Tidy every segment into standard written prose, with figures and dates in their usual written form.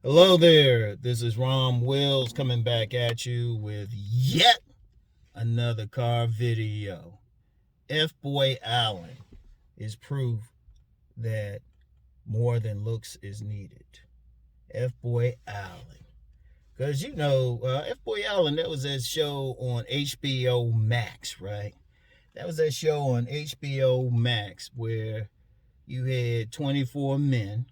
Hello there. This is Rom Wills coming back at you with yet another car video. Fboy Island is proof that more than looks is needed. Fboy Island. Because Fboy Island, that was that show on HBO Max, right? That was that show on HBO Max where you had 24 men,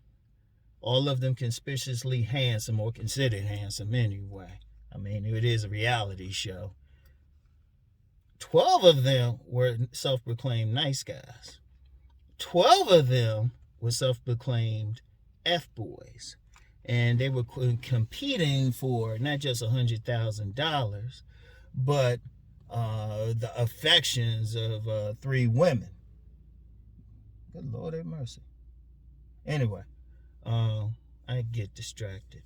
all of them conspicuously handsome or considered handsome anyway. I mean, it is a reality show. 12 of them were self-proclaimed nice guys. 12 of them were self-proclaimed F-boys. And they were competing for not just $100,000, but the affections of 3 women. Good Lord have mercy. Anyway, I get distracted.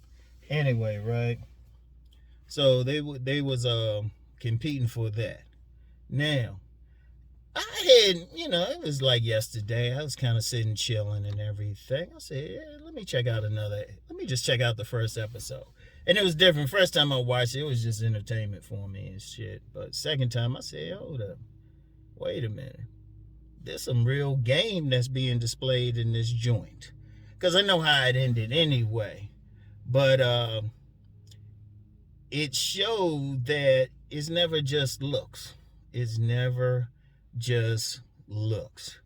Anyway, right? So they was competing for that. Now, I had, it was like yesterday. I was kind of sitting chilling and everything. I said, let me just check out the first episode. And it was different. First time I watched it, it was just entertainment for me and shit. But second time I said, hold up. Wait a minute. There's some real game that's being displayed in this joint. Because I know how it ended anyway. But it showed that it's never just looks. It's never just looks.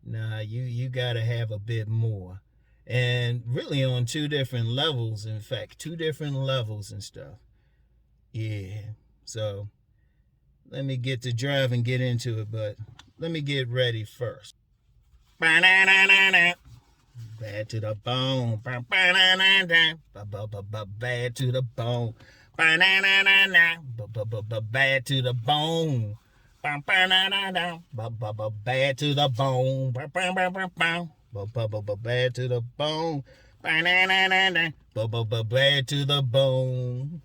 Nah, you got to have a bit more. And really on 2 different levels, in fact. 2 different levels and stuff. Yeah. So, let me get to drive and get into it. But let me get ready first. Bad to the bone. Bad to the bone. Bad to the bone. Bad to the bone. Bad to the bone. Bad to the bone.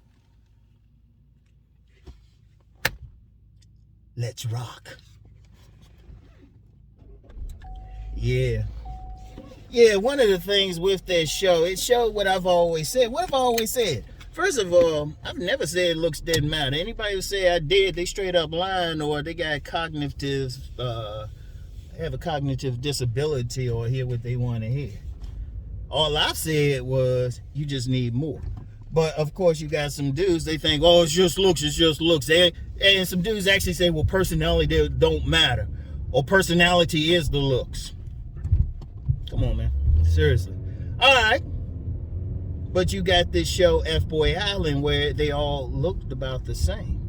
Let's rock. Yeah. Yeah, one of the things with that show, it showed what I've always said. What have I always said? First of all, I've never said looks didn't matter. Anybody who say I did, they straight up lying or they got have a cognitive disability or hear what they want to hear. All I said was you just need more. But of course, you got some dudes, they think, oh, it's just looks. And some dudes actually say, well, personality don't matter. Or personality is the looks. Come on, man. Seriously. All right. But you got this show, Fboy Island, where they all looked about the same.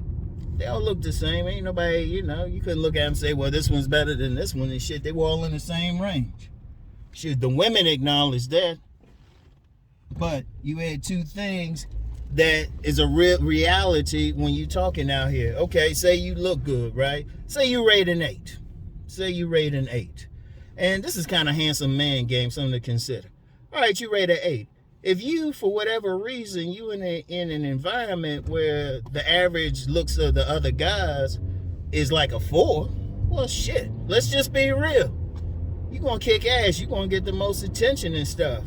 They all looked the same. Ain't nobody, you couldn't look at them and say, well, this one's better than this one and shit. They were all in the same range. Shit, the women acknowledged that. But you had 2 things that is a real reality when you talking out here. Okay, say you look good, right? Say you rate an 8. And this is kind of handsome man game, something to consider. All right, you rate an 8. If you, for whatever reason, you in an environment where the average looks of the other guys is like a 4, well, shit, let's just be real. You gonna kick ass. You gonna get the most attention and stuff.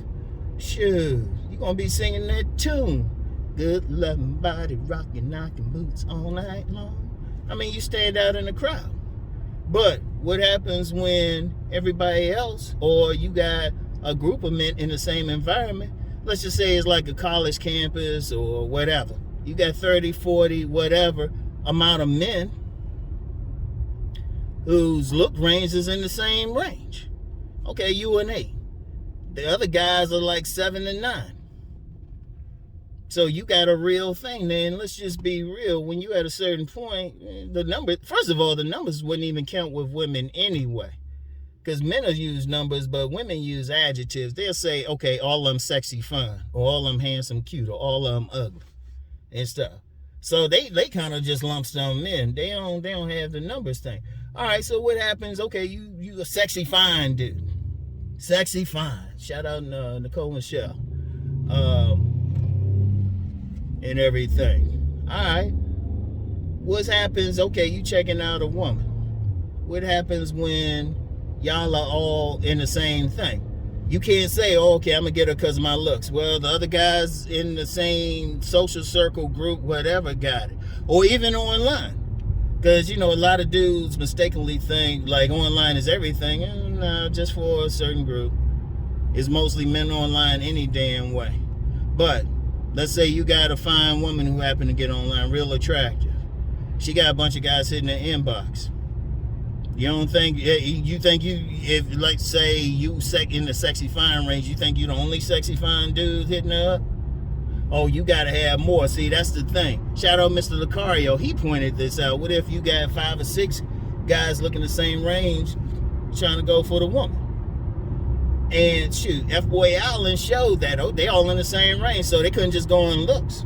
Shoot, you gonna be singing that tune. Good loving body, rocking, knocking boots all night long. I mean, you stand out in the crowd. But what happens when everybody else, or you got a group of men in the same environment, let's just say it's like a college campus or whatever. You got 30, 40, whatever amount of men whose look range is in the same range. Okay, you an 8. The other guys are like 7 and 9. So you got a real thing. Then let's just be real. When you at a certain point, first of all, the numbers wouldn't even count with women anyway. Because men will use numbers, but women use adjectives. They'll say, okay, all of them sexy fine, or all of them handsome cute, or all of them ugly, and stuff. So they kind of just lump some in. They don't have the numbers thing. All right, so what happens? Okay, you a sexy fine dude. Sexy fine. Shout out Nicole Michelle. And everything. All right. What happens? Okay, you checking out a woman. What happens when y'all are all in the same thing? You can't say, oh, okay, I'm going to get her because of my looks. Well, the other guys in the same social circle group, whatever, got it. Or even online. Because, you know, a lot of dudes mistakenly think, like, online is everything. And, no, just for a certain group. It's mostly men online any damn way. But let's say you got a fine woman who happened to get online, real attractive. She got a bunch of guys hitting her inbox. You don't think, if like say you in the sexy fine range, you think you the only sexy fine dude hitting her up? Oh, you gotta have more. See, that's the thing. Shout out Mr. Lucario, he pointed this out. What if you got 5 or 6 guys looking the same range trying to go for the woman? And shoot, Fboy Island showed that, oh, they all in the same range, so they couldn't just go on looks.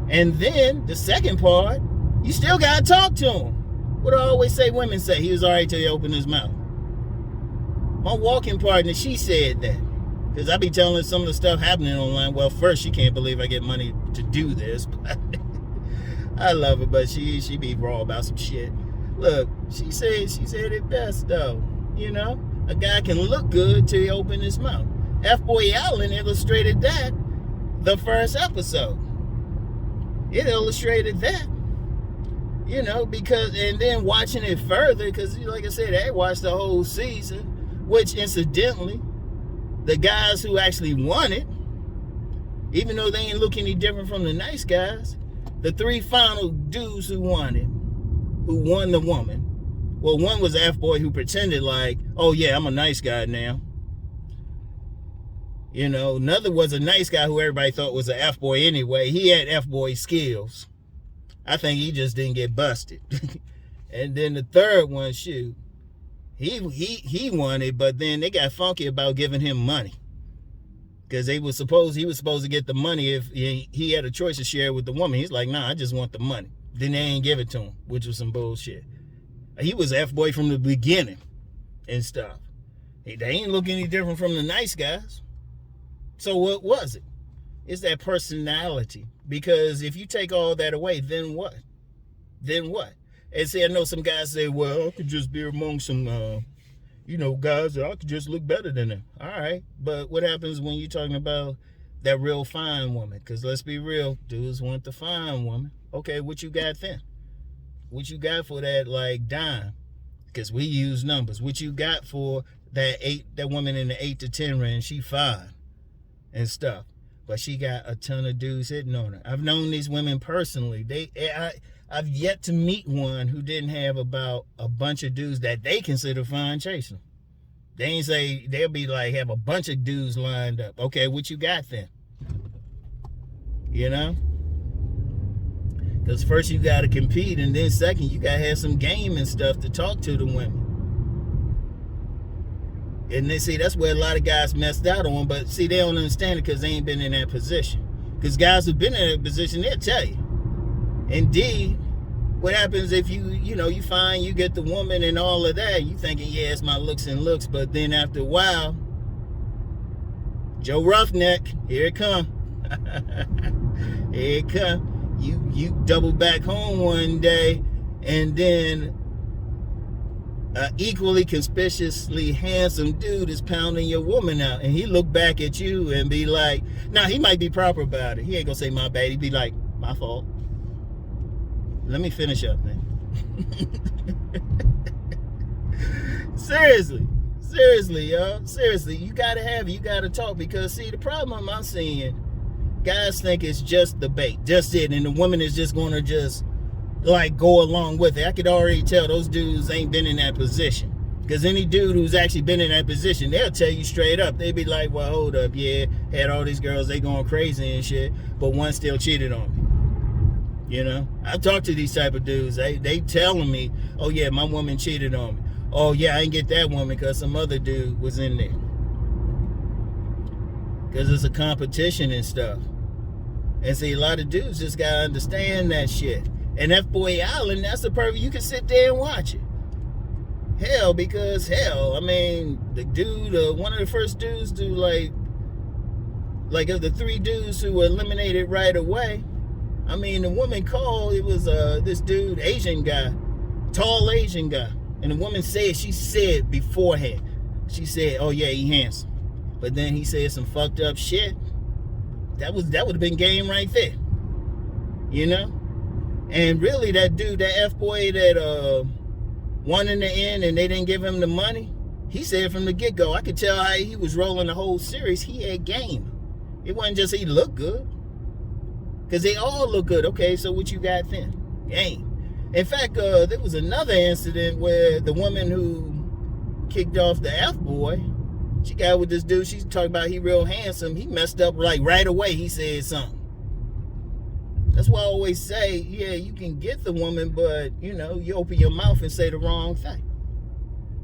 And then the second part, you still gotta talk to him. What I always say women say, he was all right till he opened his mouth. My walking partner, she said that. Because I be telling her some of the stuff happening online. Well, first, she can't believe I get money to do this. But I love her, but she be raw about some shit. Look, she said it best, though. You know? A guy can look good till he open his mouth. Fboy Island illustrated that the first episode. It illustrated that. You know, because, and then watching it further, because like I said, I watched the whole season, which incidentally, the guys who actually won it, even though they ain't look any different from the nice guys, the 3 final dudes who won it, who won the woman, well, one was an F-boy who pretended like, oh yeah, I'm a nice guy now. You know, another was a nice guy who everybody thought was an F-boy anyway. He had F-boy skills. I think he just didn't get busted. And then the third one, shoot, he won it, but then they got funky about giving him money. Because he was supposed to get the money if he had a choice to share with the woman. He's like, nah, I just want the money. Then they ain't give it to him, which was some bullshit. He was F-boy from the beginning and stuff. They ain't look any different from the nice guys. So what was it? It's that personality. Because if you take all that away, then what? Then what? And see, I know some guys say, well, I could just be among some, guys that I could just look better than them. All right. But what happens when you're talking about that real fine woman? Because let's be real, dudes want the fine woman. Okay, what you got then? What you got for that, like, dime? Because we use numbers. What you got for that woman in the 8 to 10 range? She fine and stuff. But she got a ton of dudes hitting on her. I've known these women personally. I've yet to meet one who didn't have about a bunch of dudes that they consider fine chasing them. They ain't say, they'll be like, have a bunch of dudes lined up. Okay, what you got then? You know? Because first you got to compete, and then second, you got to have some game and stuff to talk to the women. And they see, that's where a lot of guys messed out on, but see, they don't understand it because they ain't been in that position. Because guys who've been in that position, they'll tell you. Indeed, what happens if you find you get the woman and all of that, you thinking, yeah, it's my looks and looks, but then after a while, Joe Roughneck, here it come. Here it come. You double back home one day, and then equally conspicuously handsome dude is pounding your woman out, and he look back at you and be like, now he might be proper about it. He ain't gonna say my bad. He be like, my fault. Let me finish up, man. Seriously, y'all. Seriously, you gotta talk, because see, the problem I'm seeing, guys think it's just the bait, just it, and the woman is just gonna just like go along with it. I could already tell those dudes ain't been in that position. Because any dude who's actually been in that position, they'll tell you straight up. They be like, well, hold up, yeah, had all these girls, they going crazy and shit, but one still cheated on me. You know, I've talked to these type of dudes. They telling me, oh yeah, my woman cheated on me. Oh yeah, I didn't get that woman because some other dude was in there. Because it's a competition and stuff. And see, a lot of dudes just gotta understand that shit. And Fboy Island, that's the perfect, you can sit there and watch it. Hell, because I mean, the dude, one of the first dudes to like of the 3 dudes who were eliminated right away, I mean, the woman called, it was this dude, Asian guy, tall Asian guy. And the woman said, she said beforehand, she said, oh yeah, he handsome. but then he said some fucked up shit, that would have been game right there. You know? And really, that dude, that F-boy that won in the end and they didn't give him the money, he said from the get-go, I could tell how he was rolling the whole series. He had game. It wasn't just he looked good. Because they all look good. Okay, so what you got then? Game. In fact, there was another incident where the woman who kicked off the F-boy, she got with this dude. She's talking about he real handsome. He messed up like right away. He said something. That's why I always say, yeah, you can get the woman, but, you know, you open your mouth and say the wrong thing.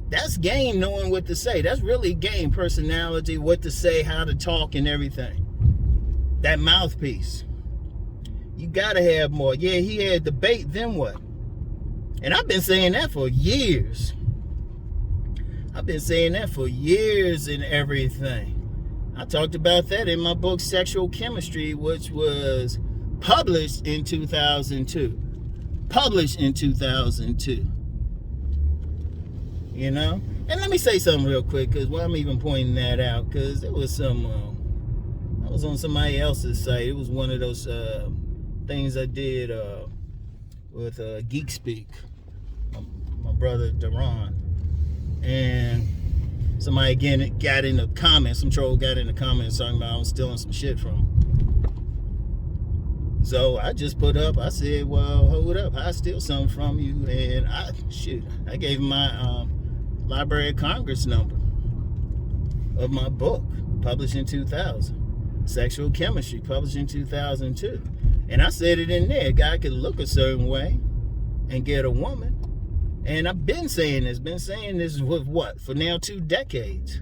That's game, knowing what to say. That's really game, personality, what to say, how to talk and everything. That mouthpiece. You gotta have more. Yeah, he had debate, then what? And I've been saying that for years. I've been saying that for years and everything. I talked about that in my book, Sexual Chemistry, which was published in 2002. Published in 2002. You know? And let me say something real quick, because while I'm even pointing that out, because there was some, I was on somebody else's site. It was one of those things I did with Geek Speak, my brother Deron. And somebody again got in the comments, some troll got in the comments talking about I was stealing some shit from him. So I just put up, I said, well, hold up, I steal something from you. And I gave him my Library of Congress number of my book, published in 2000. Sexual Chemistry, published in 2002. And I said it in there. A guy could look a certain way and get a woman. And I've been saying this with what? For now 2 decades.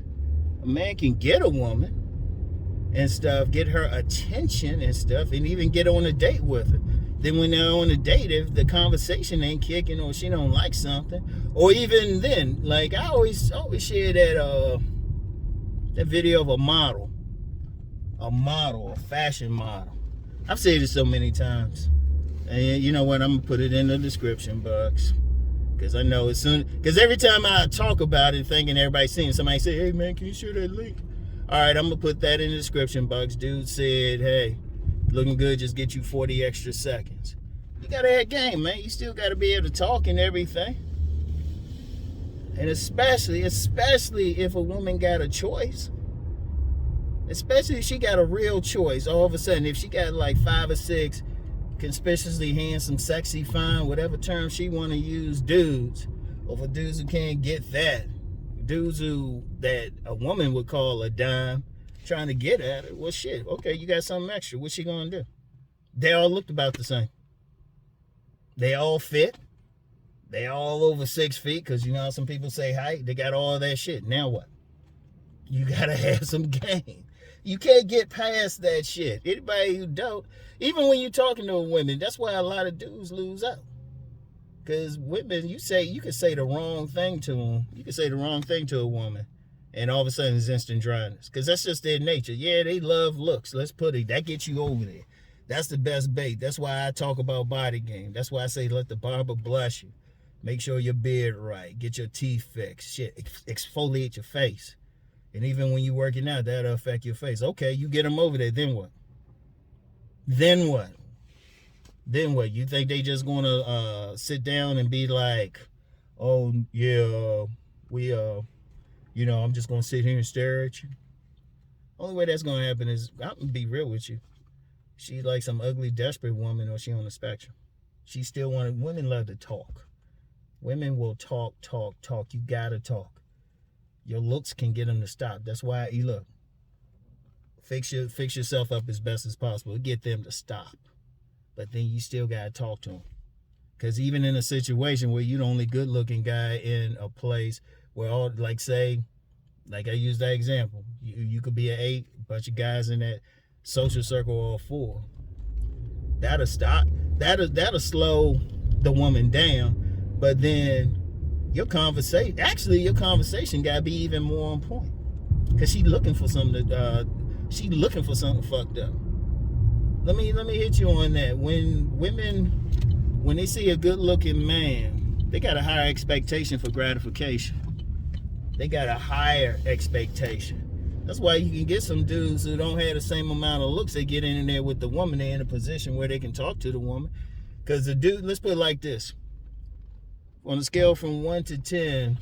A man can get a woman and stuff, get her attention and stuff, and even get on a date with her. Then when they're on a date, if the conversation ain't kicking or she don't like something, or even then, like I always share that video of a fashion model. I've said it so many times. And you know what? I'm gonna put it in the description box. Because I know as soon, because every time I talk about it, thinking everybody's seeing it, somebody say, hey man, can you share that link? All right, I'm gonna put that in the description box. Dude said, hey, looking good, just get you 40 extra seconds. You gotta have game, man. You still gotta be able to talk and everything. And especially if a woman got a choice. Especially if she got a real choice. All of a sudden, if she got like 5 or 6 conspicuously handsome, sexy, fine, whatever term she want to use, dudes, or for dudes who can't get that, dudes that a woman would call a dime, trying to get at it, well shit, okay, you got something extra, what's she gonna do? They all looked about the same. They all fit. They all over 6 feet, because you know how some people say height, they got all that shit. Now what? You gotta have some game. You can't get past that shit. Anybody who don't, even when you're talking to women, that's why a lot of dudes lose out. Because women, you can say the wrong thing to them. You can say the wrong thing to a woman, and all of a sudden it's instant dryness. Because that's just their nature. Yeah, they love looks. Let's put it. That gets you over there. That's the best bait. That's why I talk about body game. That's why I say let the barber bless you. Make sure your beard right. Get your teeth fixed. Shit, exfoliate your face. And even when you're working out, that'll affect your face. Okay, you get them over there, then what? Then what? Then what? You think they just gonna sit down and be like, oh, yeah, you know, I'm just gonna sit here and stare at you? Only way that's gonna happen is, I'm gonna be real with you. She's like some ugly, desperate woman, or she on the spectrum. She still women love to talk. Women will talk. You gotta talk. Your looks can get them to stop. That's why you look. Fix yourself up as best as possible. Get them to stop. But then you still gotta talk to them. Because even in a situation where you're the only good-looking guy in a place where all, like say, like I used that example, you could be an 8, a bunch of guys in that social circle or 4. That'll stop. That'll slow the woman down. But then your conversation gotta be even more on point, because she's looking for something fucked up. Let me hit you on that. When they see a good looking man, they got a higher expectation for gratification. They got a higher expectation. That's why you can get some dudes who don't have the same amount of looks. They get in there with the woman. They're in a position where they can talk to the woman. Because the dude, let's put it like this. On a scale from 1 to 10,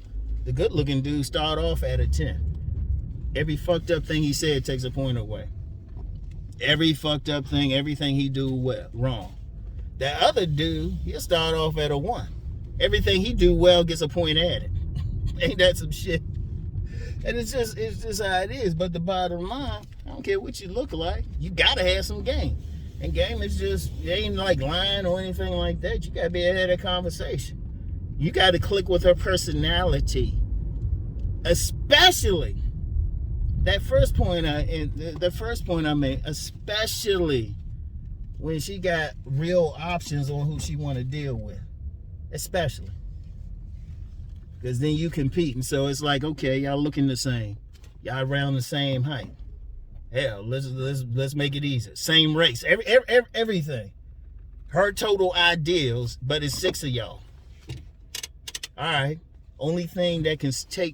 the good-looking dude start off at a 10. Every fucked up thing he said takes a point away. Every fucked up thing, everything he do well, wrong. That other dude, he'll start off at a 1. Everything he do well gets a point added. Ain't that some shit? And it's just how it is. But the bottom line, I don't care what you look like, you gotta have some game. And game is just, it ain't like lying or anything like that. You gotta be ahead of the conversation. You gotta click with her personality. Especially that first point I made, especially when she got real options on who she want to deal with. Especially. Because then you compete, and so it's like, okay, y'all looking the same, y'all around the same height. Hell, let's make it easy. Same race, everything. Her total ideals, but it's 6 of y'all. All right. Only thing that can set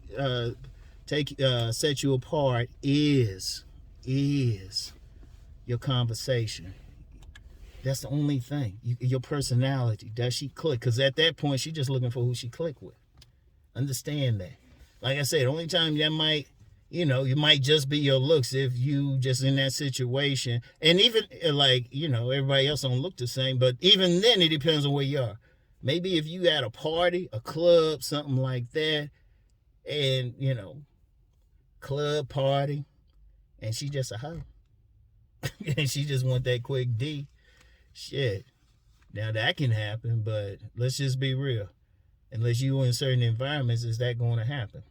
you apart is your conversation. That's the only thing. Your personality. Does she click? Because at that point, she's just looking for who she click with. Understand that. Like I said, the only time that might, you might just be your looks if you just in that situation. And even like, everybody else don't look the same. But even then, it depends on where you are. Maybe if you at a party, a club, something like that, and, club party, and she just a hoe. And she just want that quick D. Shit. Now that can happen, but let's just be real. Unless you in certain environments, is that going to happen?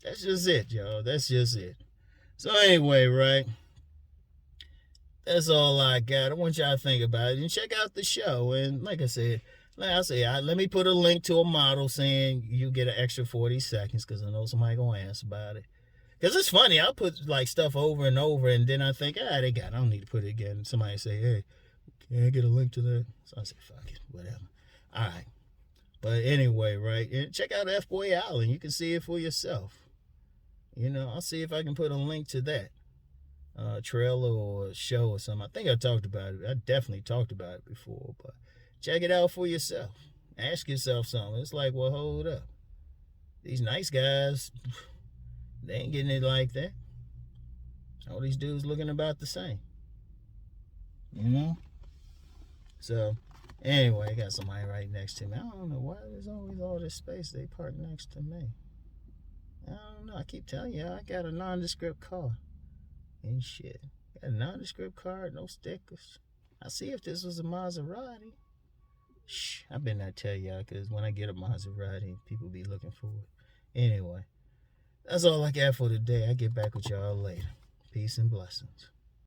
That's just it, y'all. That's just it. So anyway, right? That's all I got. I want y'all to think about it and check out the show. And like I said, let me put a link to a model saying you get an extra 40 seconds because I know somebody going to ask about it. Because it's funny. I'll put like stuff over and over and then I think, they got it. I don't need to put it again. Somebody say, hey, can I get a link to that? So I say, fuck it, whatever. All right. But anyway, right? And check out Fboy Island. You can see it for yourself. I'll see if I can put a link to that. Trailer or show or something. I think I talked about it. I definitely talked about it before, but check it out for yourself. Ask yourself something. It's like, well, hold up. These nice guys, they ain't getting it like that. All these dudes looking about the same. So, anyway, I got somebody right next to me. I don't know why there's always all this space they park next to me. I don't know. I keep telling you, I got a nondescript car. And shit. Got a nondescript car, no stickers. I see if this was a Maserati. Shh, I better not tell y'all, because when I get a Maserati, people be looking for it. Anyway, that's all I got for today. I get back with y'all later. Peace and blessings.